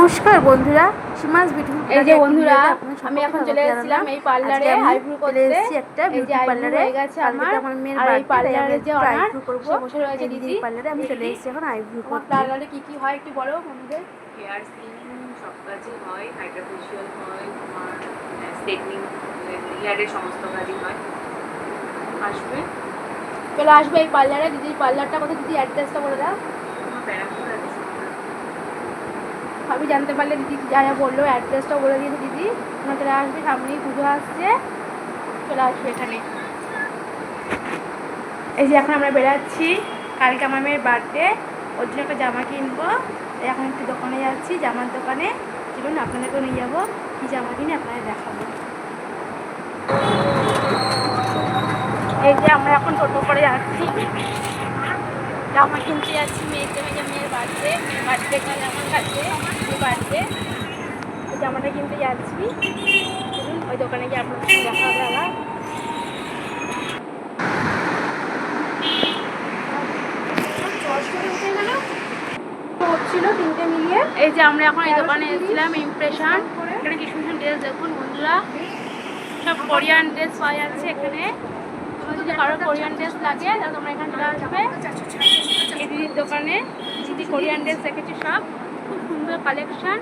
নমস্কার বন্ধুরা, সীমাস বিউটি এই যে বন্ধুরা আমি এখন চলে এসেছিলাম এই পার্লারে আইব্রো করতে। একটা এই যে বিউটি আইব্রো পার্লারে হয়ে গেছে আমার মেয়ের আর এই বার্থডে, পার্লারে যে অনার আইব্রো করব। সে বসে রয়েছে দিদি পার্লারে আমি চলে এসেছি এখন আইব্রো আমার করতে। পার্লারে কি কি হয় একটু বলো বন্ধুদের। হেয়ার স্কিনিং সব কাজই হয়, হাইড্রা ফেশিয়াল হয়, তোমার স্ট্রেটনিং, হেয়ারের সমস্ত কাজই হয়। আসবে, চলে আসবে এই পার্লারে। দিদির পার্লারটা কোথায়, দিদি অ্যাড্রেসটা বলে দাও। তোমার ব্যারাকপুর আছে। আমি জানতে পারলে দিদি যা যা বললো অ্যাড্রেসটাও বলে দিয়েছে দিদি। তোমরা চলে আসবে, সামনেই পুজো আসছে, চলে আসবে এখানে। এই যে এখন আমরা বেরাচ্ছি, কালকে আমার মেয়ের বার্থডে, ওর জন্য একটা জামা কিনবো। এখন একটু দোকানে যাচ্ছি, জামার দোকানে। চলুন আপনাদেরকেও নিয়ে যাবো, কী জামা কিনে আপনাদের দেখাবো। এই যে আমরা এখন টোটো করে যাচ্ছি, জামা কিনতে যাচ্ছি মেয়েকে। মেয়ের বার্থডে কাল আমার কাছে, মেয়ের বার্থডে। ওই জামাটা কিনতে যাচ্ছি, চলুন ওই দোকানে গিয়ে আপনার সঙ্গে দেখা হবে আবার। হচ্ছিল তিনটে মিলিয়ে। এই যে আমরা এখন এই দোকানে এসেছিলাম ইমপ্রেশন। এখানে কি সুন্দর ড্রেস দেখুন বন্ধুরা, সব কোরিয়ান ড্রেস পাওয়া যাচ্ছে এখানে। যদি কারো কোরিয়ান ড্রেস লাগে তাহলে তোমরা এখানে চলে আসবে এই দিদির দোকানে। দিদি কোরিয়ান ড্রেস রেখেছি, সব খুব সুন্দর কালেকশন।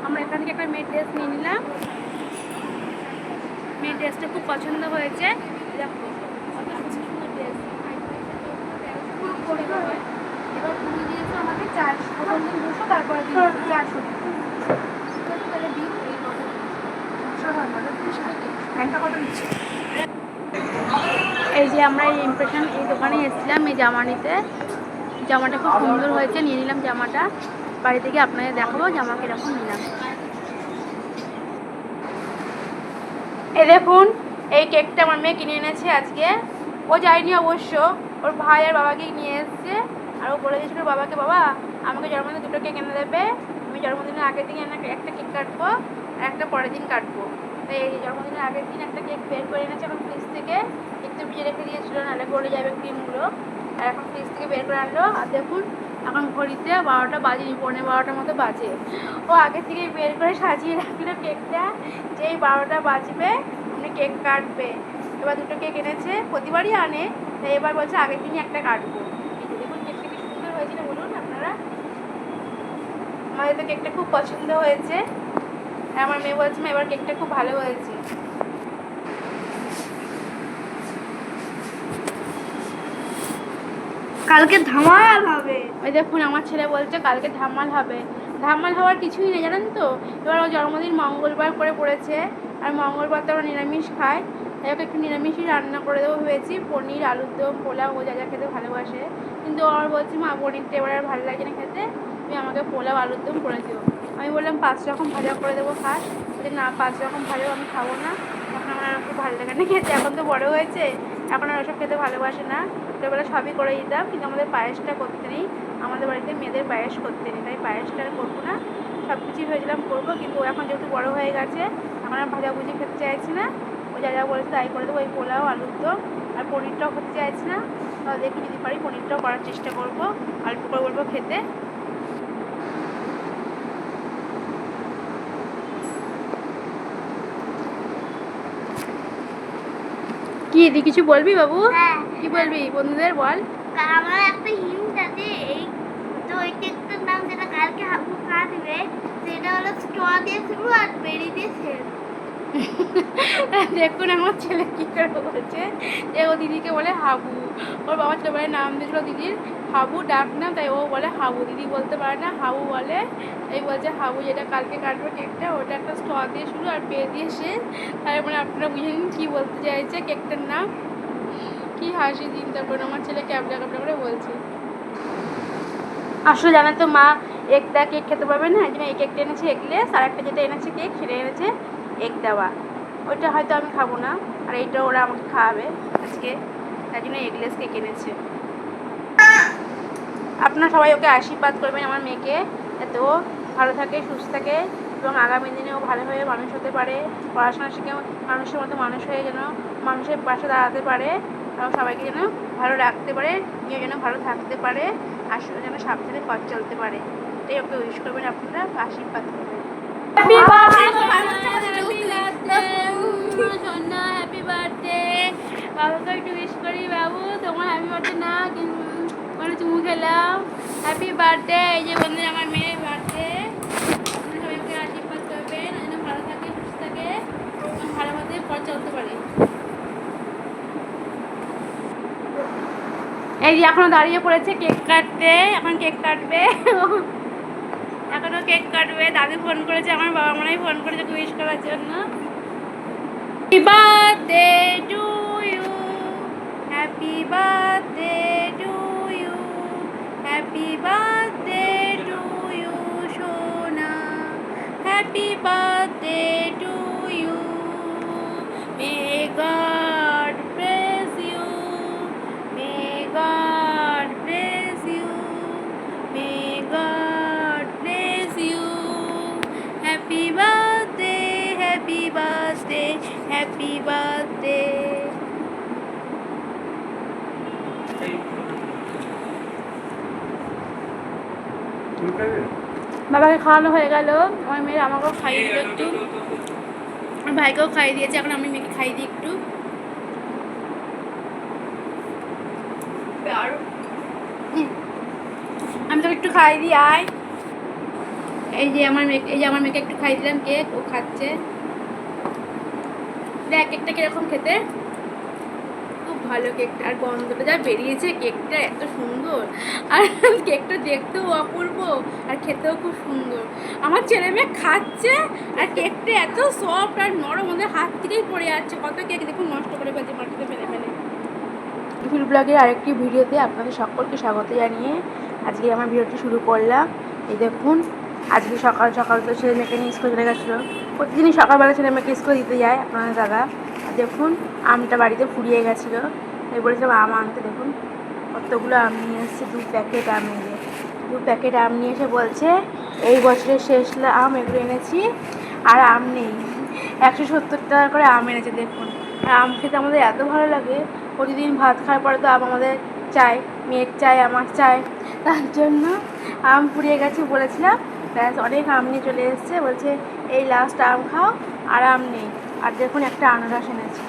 আমরা এখান থেকে একটা মেয়ের ড্রেস নিয়ে নিলাম। মেয়ের ড্রেসটা খুব পছন্দ হয়েছে, দেখো কত সুন্দর ড্রেস। এবার তুমি দিয়েছো আমাকে 400, তারপরে 400। এই যে আমরা এই ইমপ্রেশন এই দোকানে এসেছিলাম এই জামা নিতে। জামাটা খুব সুন্দর হয়েছে, নিয়ে নিলাম জামাটা। বাড়ি থেকে আপনাদের দেখাবো জামা কিরকম নিলাম। এই দেখুন এই কেকটা আমার মেয়ে কিনে এনেছে আজকে। ও যায়নি অবশ্য, ওর ভাই আর বাবাকে নিয়ে এসছে। আর ও বলে দিয়েছিল বাবাকে, বাবা আমাকে জন্মদিনে দুটো কেক এনে দেবে, আমি জন্মদিনের আগের দিন একটা কেক কাটবো আর একটা পরের দিন কাটবো। তাই এই জন্মদিনের আগের দিন একটা কেক বের করে এনেছে এখন ফ্রিজ থেকে। একটু ভিজে রেখে দিয়েছিল, নাহলে গলে যাবে ক্রিমগুলো। আর এখন ফ্রিজ থেকে বের করে আনলো। আর দেখুন এখন ঘড়িতে 12টা বাজেনি, 12:15 মতো বাজে। ও আগে থেকে বের করে সাজিয়ে রাখলো কেকটা, যেই 12টা বাজবে উনি কেক কাটবে। এবার দুটো কেক এনেছে, প্রতিবারই আনে, তাই এবার বলছে আগের দিনই একটা কাটবো। দেখুন কেকটা কি সুন্দর হয়েছিল বলুন আপনারা। আমাদের তো কেকটা খুব পছন্দ হয়েছে। আমার মেয়ে বলছে এবার কেকটা খুব ভালো হয়েছে। কালকে ধামাল হবে। ওই দেখুন আমার ছেলে বলছে কালকে ধামাল হবে। ধামাল হওয়ার কিছুই নেই জানেন তো। এবার ও জন্মদিন মঙ্গলবার করে পড়েছে, আর মঙ্গলবার তো আমরা নিরামিষ খাই, তাই ওকে একটু নিরামিষই রান্না করে দেবো ভেবেছি। পনির, আলুর দম, পোলাও, ও যা যা খেতে ভালোবাসে। কিন্তু ওর বলছি মা পনিরটা এবার আর ভালো লাগে না খেতে, তুমি আমাকে পোলাও আলুর দম করে দিও। আমি বললাম 5 রকম ভাজা করে দেবো, খাস? বলছি না 5 রকম ভাজা আমি খাবো না, এখন আমার খুব ভালো লাগে না খেতে। এখন তো বড়ো হয়েছে, এখন আর ওসব খেতে ভালোবাসে না। ছোটোবেলা সবই করে দিতাম, কিন্তু আমাদের পায়েসটা করতে নেই, আমাদের বাড়িতে মেয়েদের পায়েস করতে নেই, তাই পায়েসটা আর করবো না। সব কিছুই ভেবেছিলাম করবো, কিন্তু ও এখন যেহেতু বড়ো হয়ে গেছে এখন আর ভাজাভুজি খেতে চাইছি না। ও যা যা বলেছে তাই করে দেবো, ওই পোলাও আলুর দম আর পনিরটাও খেতে চাইছি না। তাহলে দেখি যদি পারি পনিরটাও করার চেষ্টা করবো, অল্প করে বলবো খেতে। কি দি কিছু বলবি বাবু? হ্যাঁ, কি বলবি বন্ধুদের বল। আমার একটা হিন্ট আছে। এই তো ওই কেকটার নাম যেটা কালকে হাবু খা দিবে, সেটা হলো স্ট্র দিয়ে শুরু আর বেরি দিয়ে শেষ। দেখুন আমার ছেলে কি করে বলছে যে ও দিদিকে বলে হাবু। ওর বাবা ছোটবেলায় নাম দিয়েছিল দিদির হাবু, ডাক নাম, তাই ও বলে হাবু। দিদি বলতে পারে না, হাবু বলে। এই বলছে হাবু যেটা কালকে কাটবে কেকটা, ওটা একটা স্ট্র দিয়ে শুরু আর পে দিয়ে শেষ। তার মানে আপনারা বুঝে নিন কী বলতে চাইছে কেকটার নাম। কি হাসি চিন্তা করুন, আমার ছেলে ক্যাবলা ক্যাবলা করে বলছে। আসলে জানেন তো মা একটা কেক খেতে পারবে না, এই জন্য এই কেকটা এনেছে এগলেস, আর একটা যেটা এনেছে কেক সেটা এনেছে এগ দেওয়া। ওইটা হয়তো আমি খাবো না, আর এইটা ওরা আমাকে খাওয়াবে আজকে, তাই জন্য এগলেস কেক এনেছে। আপনারা সবাই ওকে আশীর্বাদ করবেন আমার মেয়েকে, যাতে ও ভালো থাকে, সুস্থ থাকে, এবং আগামী দিনেও ভালোভাবে মানুষ হতে পারে, পড়াশোনা শিখে মানুষের মতো মানুষ হয়ে যেন মানুষের পাশে দাঁড়াতে পারে, এবং সবাইকে যেন ভালো রাখতে পারে, নিয়ে যেন ভালো থাকতে পারে, আর যেন সাবধানে পথ চলতে পারে। বার্থডে, ওকে উইশ করবেন আপনারা, আশীর্বাদ করবেন। হ্যাপি বার্থডে সোনা, হ্যাপি বার্থডে। বাবুকে একটু উইশ করি। বাবু তোমার হ্যাপি বার্থডে না, কিন্তু মানে চুমু খেলাম। Happy birthday. এই যে বন্ধুরা আমার মেয়ের বার্থডে, সবাইকে আশীর্বাদ করবেন যেন ভালো থাকে, সুস্থ থাকে এবং ভালো মতো পথ চলতে পারে। এই যে এখনো দাঁড়িয়ে পড়েছে কেক কাটতে, এখন কেক কাটবে। এখনো কেক কাটবে। দাদু ফোন করেছে, আমার বাবা মনে হয় ফোন করেছে উইশ করার জন্য। Happy birthday to you, happy birthday to you, happy birthday to you সোনা, happy birthday to you, may God bless you, may God bless you, may God bless you, happy birthday, happy birthday, happy birthday. বাবাকে খাওয়ানো হয়ে গেল, আমার মেয়ের আমাকেও খাইয়ে দিল একটু, আমার ভাইকেও খাইয়ে দিয়েছে, এখন আমি মেয়েকে খাইয়ে দিই একটু। আমি তোকে একটু খাইয়ে দিই, আয়। এই যে আমার মেয়েকে একটু খাইয়ে দিলাম কেক, ও খাচ্ছে। দেখ কেকটা কিরকম খেতে, খুব ভালো কেকটা, আর গন্ধটা যা বেরিয়েছে, কেকটা এত সুন্দর, আর কেকটা দেখতেও অপূর্ব আর খেতেও খুব সুন্দর। আমার ছেলে মেয়ে খাচ্ছে আর কেকটা এত সফট আর নরম, ওদের হাত থেকেই পড়ে যাচ্ছে। কত কেক দেখুন নষ্ট করে ফেলছে মাটিতে ফেলে ফেলে। ফুল ব্লগের আরেকটি ভিডিওতে আপনাদের সকলকে স্বাগত জানিয়ে আজকে আমার ভিডিওটি শুরু করলাম। এই দেখুন, আজকে সকাল সকাল তো ছেলে মেয়েকে নিয়ে স্কুলে চলে গেছিলো, প্রতিদিনই সকালবেলা ছেলে মেয়েকে স্কুলে দিতে যায় আপনাদের দাদা। আর দেখুন আমটা বাড়িতে ফুরিয়ে গেছিলো, এই বলেছিলাম আম আনতে। দেখুন কতগুলো আম নিয়ে এসেছে, 2 প্যাকেট আম নিয়ে, 2 প্যাকেট আম নিয়ে এসে বলছে এই বছরের শেষ আম এগুলো এনেছি, আর আম নেই। 170 টাকা করে আম এনেছে দেখুন। আর আম খেতে আমাদের এত ভালো লাগে, প্রতিদিন ভাত খাওয়ার পরে তো আম আমাদের চাই, মেয়ের চাই, আমার চাই, তার জন্য আম পুড়িয়ে গেছে বলেছিলাম। ব্যাস অনেক আম নিয়ে চলে এসেছে, বলছে এই লাস্ট আম খাও, আর আম নেই। আর দেখুন একটা আনারস এনেছে।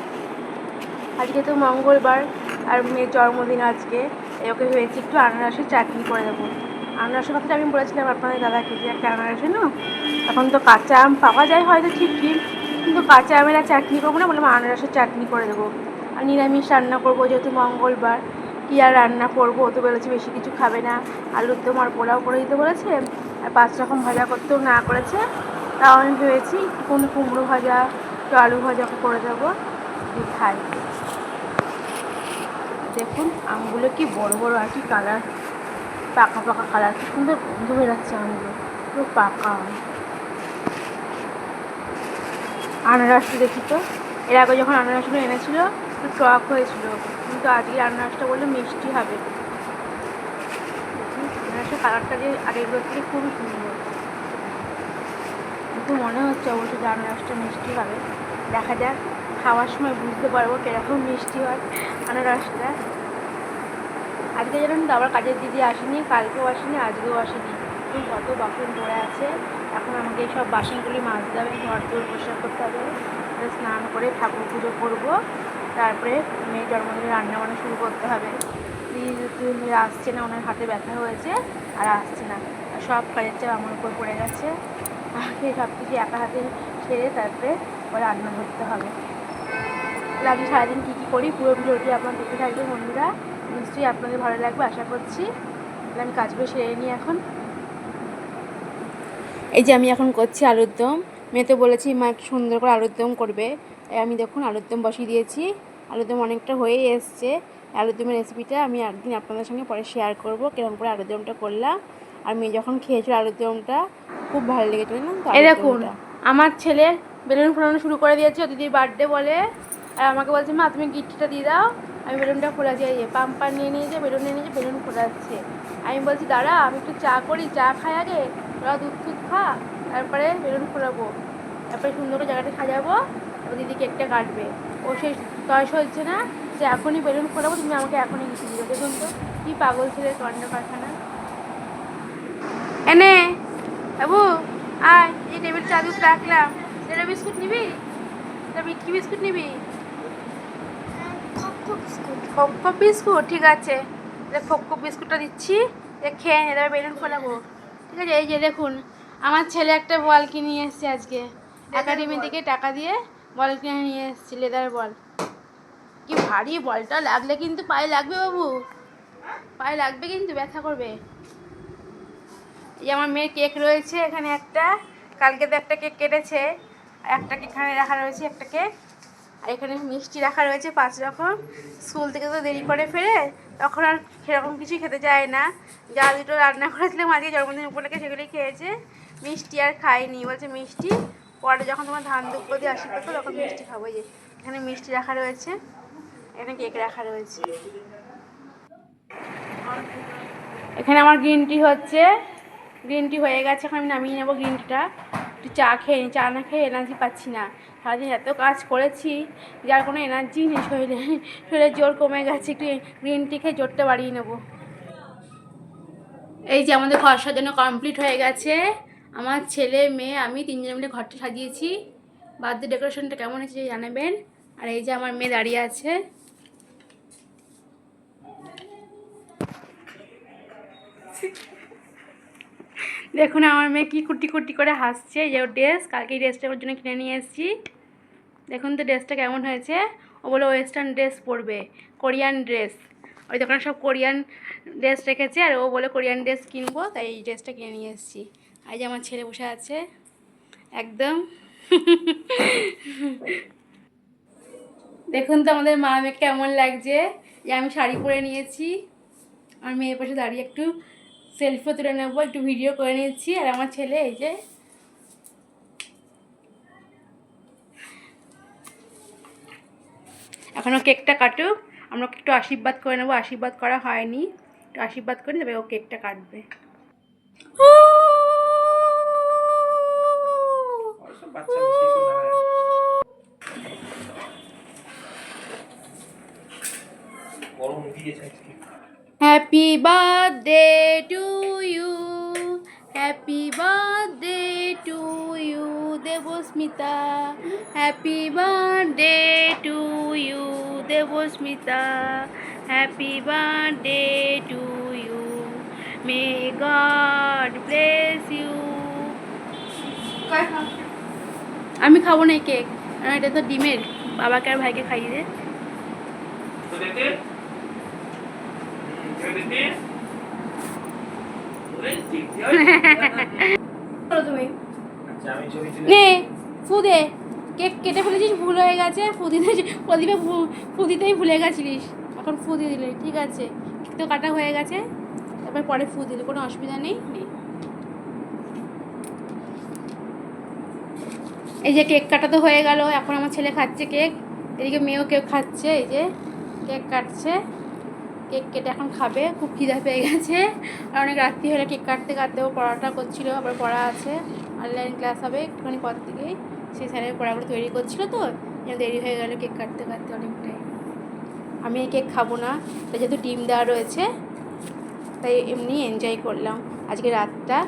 আজকে তো মঙ্গলবার আর মেয়ের জন্মদিন আজকে, ওকে ভেবেছি একটু আনারসের চাটনি করে দেবো। আনারসের কথাটা আমি বলেছিলাম আপনাদের দাদাকে যে একটা আনারস এনো, এখন তো কাঁচা আম পাওয়া যায় হয়তো ঠিকই, কিন্তু কাঁচা আমের আর চাটনি করবো না, বললাম আনারসের চাটনি করে দেবো। আর নিরামিষ রান্না করবো, যেহেতু মঙ্গলবার, কী আর রান্না করবো, ও তো বলেছে বেশি কিছু খাবে না, আলুর দম আর পোলাও করে দিতে বলেছে, আর 5 রকম ভাজা করতেও না করেছে। তাও আমি ভেবেছি একটু কোনো কুমড়ো ভাজা, একটু আলু ভাজা করে দেবো, খাই। দেখুন আমগুলো কি বড় বড় আর কি কালার, পাকা পাকা কালার, কি সুন্দর গন্ধ বেরাচ্ছে আমগুলো, পুরো পাকা আম। আনারসটা দেখি তো, এর আগে যখন আনারসগুলো এনেছিল একটু টক হয়েছিল, কিন্তু আজকে আনারসটা বললে মিষ্টি হবে। আনারসের কালারটা যে আগেগুলোর থেকে খুবই সুন্দর, কিন্তু মনে হচ্ছে অবশ্যই যে আনারসটা মিষ্টি হবে। দেখা যাক, খাওয়ার সময় বুঝতে পারবো কীরকম মিষ্টি হয় আনারসটা। আজকে জানেন তো আবার কাজের দিদি আসেনি, কালকেও আসেনি, আজকেও আসেনি। কত বাসন পড়ে আছে, এখন আমাকে এই সব বাসনগুলি মাজতে হবে, ঘর দোর পরিষ্কার করতে হবে, স্নান করে ঠাকুর পুজো করবো, তারপরে মেয়ের জন্মদিনে রান্নাবান্না শুরু করতে হবে। দিদি আসছে না, ওনার হাতে ব্যথা হয়েছে আর আসছে না, আর সব কাজের চাপ আমার উপর পড়ে গেছে। আমাকে সব কিছু একা হাতে সেরে তারপরে রান্না করতে হবে। তাহলে আমি সারাদিন কী কী করি পুরো ভিডিওটি আপনার দেখতে থাকবে বন্ধুরা, নিশ্চয়ই আপনাদের ভালো লাগবে আশা করছি। তাহলে আমি কাজগুলো সেরে নিই এখন। এই যে আমি এখন করছি আলুর দম, মেয়েতে বলেছি মা একটু সুন্দর করে আলুর দম করবে, আমি দেখুন আলুর দম বসিয়ে দিয়েছি। আলুর দম অনেকটা হয়েই এসছে। আলুর দমের রেসিপিটা আমি একদিন আপনাদের সঙ্গে পরে শেয়ার করবো, কিরকম করে আলুর দমটা করলাম। আর মেয়ে যখন খেয়েছিল আলুর দমটা খুব ভালো লেগেছিল না তো। এই দেখুন আমার ছেলে বেলুন ফোলানো শুরু করে দিয়েছে, দিদির বার্থডে বলে, আর আমাকে বলছে মা তুমি গিফটটা দিয়ে দাও। আমি বেলুনটা খোলা দিয়ে পাম্পার নিয়ে নিয়েছে, বেলুন নিয়ে নিয়েছে, বেলুন খোলাচ্ছে। আমি বলছি দাঁড়া আমি একটু চা করি, চা খাই আগে, তোরা দুধ টুধ খা, তারপরে বেলুন ফোলাবো, তারপরে সুন্দর করে জায়গাটা সাজাবো, তারপর দিদি কেকটা কাটবে। ও সেই তয়স হচ্ছে না যে এখনই বেলুন ফোলাবো, তুমি আমাকে এখনই গিফট দিও। দেখুন তো কী পাগল ছেলের কাণ্ড কারখানা। এনে বাবু আয়, এই টেবিল চাদর রাখলাম। এটা বিস্কুট নিবি? কি বিস্কুট নিবি? খোপ বিস্কুট, ঠিক আছে। খোপ বিস্কুটটা দিচ্ছি, খেয়ে নে, তারপর বেলুন ফোলাবো, ঠিক আছে। এই যে দেখুন, আমার ছেলে একটা বল কিনে নিয়ে এসছে আজকে, একাডেমি থেকে টাকা দিয়ে বল কিনে নিয়ে এসছি, লেদার বল। কি ভারী বলটা, লাগলে কিন্তু পায়ে লাগবে বাবু, পায়ে লাগবে কিন্তু, ব্যথা করবে। এই আমার মেয়ের কেক রয়েছে এখানে একটা, কালকে তো একটা কেক কেটেছে, একটা কেক এখানে রাখা রয়েছে, একটা কেক। আর এখানে মিষ্টি রাখা রয়েছে 5 রকম। স্কুল থেকে তো দেরি করে ফেরে, তখন আর সেরকম কিছুই খেতে চায় না। যা দুটো রান্না করেছিলাম আজকে জন্মদিন উপলক্ষে সেগুলোই খেয়েছে, মিষ্টি আর খাইনি। বলছে মিষ্টি পরে যখন তোমার ধান দুঃখ দিয়ে আশীর্বাদ করো তখন মিষ্টি খাবো। যে এখানে মিষ্টি রাখা রয়েছে, এখানে কেক রাখা রয়েছে। এখানে আমার গ্রিন টি হচ্ছে, গ্রিন টি হয়ে গেছে, এখন আমি নামিয়ে নেবো গ্রিন টিটা। একটু চা খেয়ে নিই, চা না খেয়ে এনার্জি পাচ্ছি না। সারাদিন এত কাজ করেছি, যার কোনো এনার্জি নেই শরীরে, শরীরের জোর কমে গেছে। একটু গ্রিন টি খেয়ে জোরটা বাড়িয়ে নেবো। এই যে আমাদের ঘর সাজানো কমপ্লিট হয়ে গেছে। আমার ছেলে, মেয়ে, আমি 3 জন মিলে ঘরটা সাজিয়েছি। বার্থডে ডেকোরেশনটা কেমন হয়েছে জানাবেন। আর এই যে আমার মেয়ে দাঁড়িয়ে আছে। দেখুন আমার মেয়ে কি কুটি কুটি করে হাসছে। এই যে ওর ড্রেস, কালকে এই ড্রেসটা ওর জন্য কিনে নিয়ে এসেছি। দেখুন তো ড্রেসটা কেমন হয়েছে। ও বলে ওয়েস্টার্ন ড্রেস পরবে, কোরিয়ান ড্রেস। ওই দোকানে সব কোরিয়ান ড্রেস রেখেছে, আর ও বলে কোরিয়ান ড্রেস কিনবো, তাই এই ড্রেসটা কিনে নিয়ে এসেছি। আর যে আমার ছেলে বসে আছে একদম। দেখুন তো আমাদের মা মেয়েকে কেমন লাগছে। যে আমি শাড়ি পরে নিয়েছি, আর মেয়ের পাশে দাঁড়িয়ে একটু সেলফিও তুলে নেবো, একটু ভিডিও করে নিচ্ছি। আর আমার ছেলে এই যে, এখনও কেকটা কাটুক, আমরা একটু আশীর্বাদ করে নেবো। আশীর্বাদ করা হয়নি, একটু আশীর্বাদ করে নেবে, ও কেকটা কাটবে। Happy birthday to you, happy birthday to you Debasmita, happy birthday to you Debasmita, happy birthday to you, may God bless you. আমি খাবো না এই কেক, এটা তো ডিমের, বাবাকে আর ভাইকে খাইয়ে দে। তুমি নে ফু দে, কেক কেটে ফেলেছিস, ভুল হয়ে গেছে। প্রদীপে ফু দিতেই ভুলে গেছিলিস, এখন ফু দিয়ে দিলে, ঠিক আছে। কেক তো কাটা হয়ে গেছে, তারপর পরে ফু দিলে কোনো অসুবিধা নেই। এই যে কেক কাটা তো হয়ে গেল, এখন আমার ছেলে খাচ্ছে কেক, এদিকে মেয়েও কেক খাচ্ছে। এই যে কেক কাটছে, কেক কেটে এখন খাবে, খুব খিদা পেয়ে গেছে। আর অনেক রাত্রি হলে কেক কাটতে কাটতেও পড়াটা করছিল, আবার পড়া আছে, অনলাইন ক্লাস হবে একটুখানি পর থেকেই, সেই স্যারের পড়াগুলো তৈরি করছিলো, তো দেরি হয়ে গেলো কেক কাটতে কাটতে অনেকটাই। আমি এই কেক খাবো না, তাই যেহেতু ডিম দেওয়া রয়েছে তাই এমনি এনজয় করলাম আজকে রাতটা।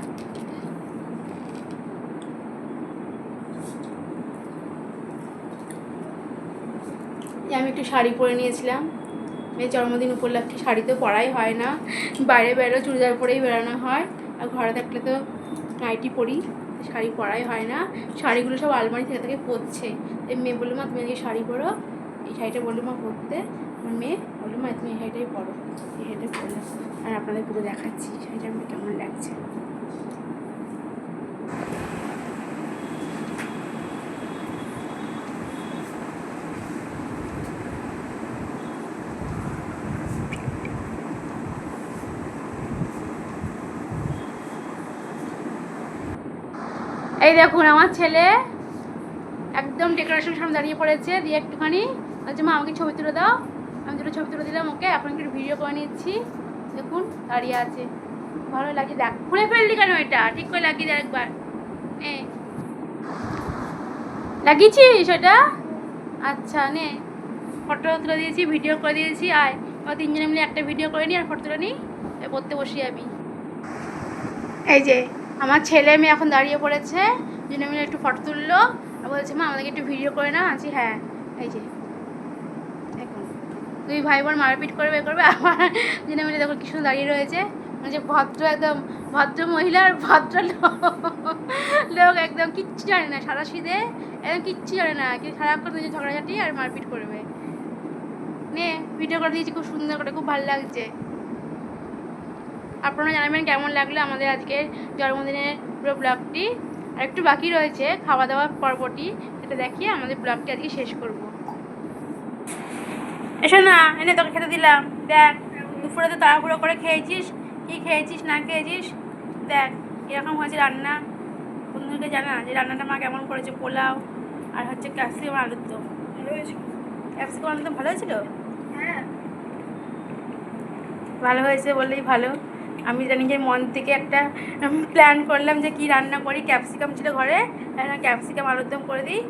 আমি একটু শাড়ি পরে নিয়েছিলাম, মেয়ের জন্মদিন উপলক্ষে। শাড়ি তো পরাই হয় না, বাইরে বেরো চুড়িদার পরেই বেরোনো হয়, আর ঘরে থাকলে তো নাইটি পরি, শাড়ি পরাই হয় না। শাড়িগুলো সব আলমারি থেকে থেকে পরছে। এই মেয়ে বললো মা তুমি আজকে শাড়ি পরো, এই শাড়িটা বললো মা পরতে। আমার মেয়ে বললো মা তুমি এই শাড়িটাই পরো, এই শাড়িটাই পরলাম। আর আপনাদের পুরো দেখাচ্ছি শাড়িটা আমার কেমন লাগছে। এই দেখুন আমার ছেলে একদম ডেকোরেশন সামনে দাঁড়িয়ে পড়েছে, দিয়ে একটুখানি বলছে মা আমাকে ছবি তুলে দাও। আমি দুটো ছবি তুলে দিলাম ওকে, এখন একটু ভিডিও করে নিচ্ছি। দেখুন দাঁড়িয়ে আছে, ভালো লাগে। দেখ খুলে ফেললি কেন, এটা ঠিক করে লাগিয়ে দেয় একবার। লাগিয়েছিস ওটা? আচ্ছা নে, ফটো তুলে দিয়েছি, ভিডিও করে দিয়েছি। আয় 3 জনে মিলে একটা ভিডিও করে নিই আর ফটো তুলে নিই, পড়তে বসি আমি। এই যে আমার ছেলে মেয়ে এখন দাঁড়িয়ে পড়েছে, দুজনে মিলে একটু ফটো তুললো আর বলছে মা আমাদেরকে একটু ভিডিও করে না। আছি হ্যাঁ। এই যে দেখুন দুই ভাই বোন মারপিট করবে আমার দুজনে মিলে দেখুন কি সুন্দর দাঁড়িয়ে রয়েছে। যে ভদ্র একদম ভদ্র মহিলা আর ভদ্র লোক একদম কিচ্ছু জানে না, সাদা সিধে একদম কিচ্ছু জানে না, কিন্তু সারাক্ষণ দুজন ঝগড়াঝাটি আর মারপিট করবে। নে ভিডিও করে দিয়েছি খুব সুন্দর করে, খুব ভালো লাগছে। আপনারা জানাবেন কেমন লাগলো আমাদের আজকের জন্মদিনের পুরো ব্লগটি। আর একটু বাকি রয়েছে খাওয়া দাওয়ার পর্বটি, সেটা দেখিয়ে আমাদের ব্লগটি আজকে শেষ করব। এসো না, এনে তোকে খেতে দিলাম। দেখ দুপুরে তো তাড়াহুড়ো করে খেয়েছিস, কী খেয়েছিস না খেয়েছিস দেখ এরকম হয়েছে রান্না। বন্ধুদেরকে জানা যে রান্নাটা মা কেমন করেছে, পোলাও আর হচ্ছে ক্যাপসিকাম আলুর দম। ভালো হয়েছিল ক্যাপসিকাম আলুর দম, ভালো হয়েছিল? হ্যাঁ ভালো হয়েছে বললেই ভালো। আমি নিজের মন থেকে একটা প্ল্যান করলাম যে কি রান্না করি, ক্যাপসিকাম ছিল ঘরে, ক্যাপসিকাম আলুর দম করে দিই।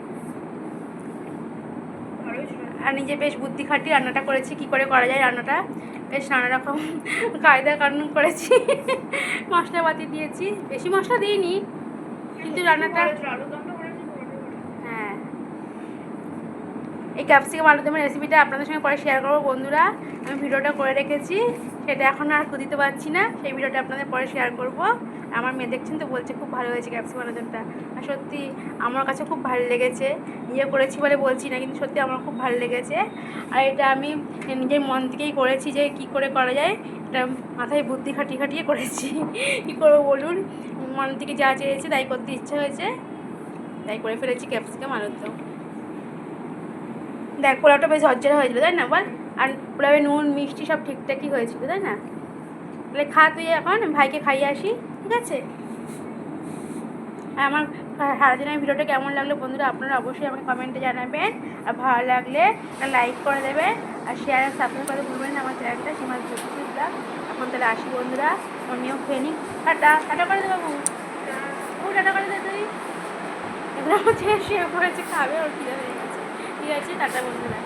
আর নিজে বেশ বুদ্ধি খাটিয়ে রান্নাটা করেছি, কি করে করা যায় রান্নাটা, বেশ নানা রকম কায়দা কানুন করেছি। মশলাপাতি দিয়েছি, বেশি মশলা দিইনি কিন্তু রান্নাটা হ্যাঁ। এই ক্যাপসিকাম আলুদমের রেসিপিটা আপনাদের সঙ্গে পরে শেয়ার করবো বন্ধুরা। আমি ভিডিওটা করে রেখেছি, সেটা এখন আর দিতে পারছি না, সেই ভিডিওটা আপনাদের পরে শেয়ার করব। আমার মেয়ে দেখছেন তো বলছে খুব ভালো হয়েছে ক্যাপসিকাম আলুদমটা, আর সত্যি আমার কাছে খুব ভালো লেগেছে। ইয়ে করেছি বলে বলছি না, কিন্তু সত্যি আমার খুব ভালো লেগেছে। আর এটা আমি নিজের মন থেকেই করেছি যে কি করে করা যায়, এটা মাথায় বুদ্ধি খাটিয়ে করেছি। কী করবো বলুন, মন থেকে যা চেয়েছে তাই করতে ইচ্ছে হয়েছে, তাই করে ফেলেছি ক্যাপসিকাম আলুদম। দেখ পোলাওটা বেশ ঝরঝরে হয়েছিল তাই না বল, আর পোলাওয়ে নুন মিষ্টি সব ঠিকঠাকই হয়েছিল তাই না? তাহলে খা তুই এখন, ভাইকে খাইয়ে আসি, ঠিক আছে? আর আমার সারাদিনের ভিডিওটা কেমন লাগলো বন্ধুরা আপনারা অবশ্যই আমাকে কমেন্টে জানাবেন। আর ভালো লাগলে একটা লাইক করে দেবেন আর শেয়ার আর সাবস্ক্রাইব করতে ভুলবেন না আমার চ্যানেলটা সীমান্ত জ্যোতি ব্লগ। এখন তাহলে আসি বন্ধুরা, আমিও খেয়ে নিই। টাটা করে দে বাবু, ও টাটা করে দে তুই। এগুলো হচ্ছে শুয়ে পড়েছে, খাবে ওর খিদে হয়ে গেছে। ঠিক আছে টাটা বন্ধুরা।